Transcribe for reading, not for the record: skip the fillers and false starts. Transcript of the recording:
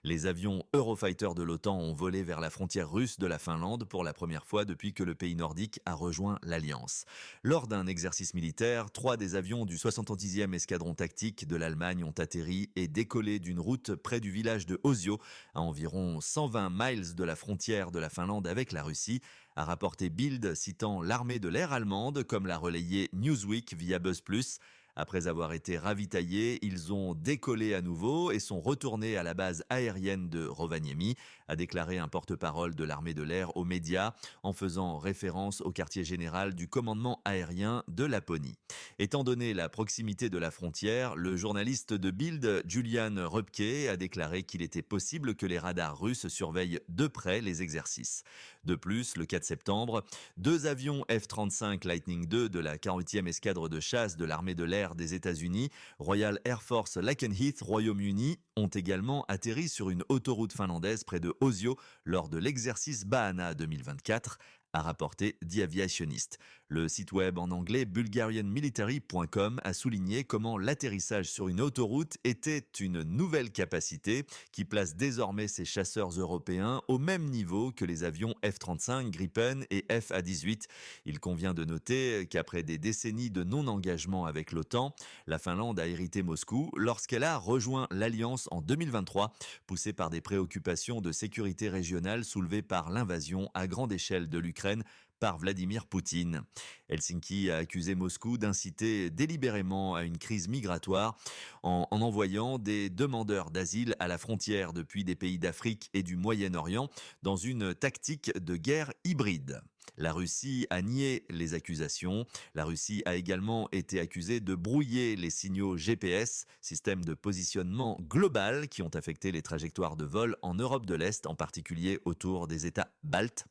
Les avions Eurofighter de l'OTAN ont volé vers la frontière russe de la Finlande pour la première fois depuis que le pays nordique a rejoint l'Alliance. Lors d'un exercice militaire, 3 des avions du 70e escadron tactique de l'Allemagne ont atterri et décollé d'une route près du village de Osio, à environ 120 miles de la frontière de la Finlande avec la Russie, a rapporté Bild citant l'armée de l'air allemande comme l'a relayé Newsweek via BuzzPlus. Après avoir été ravitaillés, ils ont décollé à nouveau et sont retournés à la base aérienne de Rovaniemi, a déclaré un porte-parole de l'armée de l'air aux médias, en faisant référence au quartier général du commandement aérien de Laponie. Étant donné la proximité de la frontière, le journaliste de Bild, Julian Röpke, a déclaré qu'il était possible que les radars russes surveillent de près les exercices. De plus, le 4 septembre, 2 avions F-35 Lightning II de la 40e escadre de chasse de l'armée de l'air des États-Unis, Royal Air Force Lakenheath, Royaume-Uni, ont également atterri sur une autoroute finlandaise près de Osio lors de l'exercice Bahana 2024, a rapporté The Aviationist. Le site web en anglais bulgarianmilitary.com a souligné comment l'atterrissage sur une autoroute était une nouvelle capacité qui place désormais ces chasseurs européens au même niveau que les avions F-35 Gripen et F-A-18. Il convient de noter qu'après des décennies de non-engagement avec l'OTAN, la Finlande a hérité Moscou lorsqu'elle a rejoint l'Alliance en 2023, poussée par des préoccupations de sécurité régionale soulevées par l'invasion à grande échelle de l'Ukraine par Vladimir Poutine. Helsinki a accusé Moscou d'inciter délibérément à une crise migratoire en envoyant des demandeurs d'asile à la frontière depuis des pays d'Afrique et du Moyen-Orient dans une tactique de guerre hybride. La Russie a nié les accusations. La Russie a également été accusée de brouiller les signaux GPS, système de positionnement global qui ont affecté les trajectoires de vol en Europe de l'Est, en particulier autour des États baltes.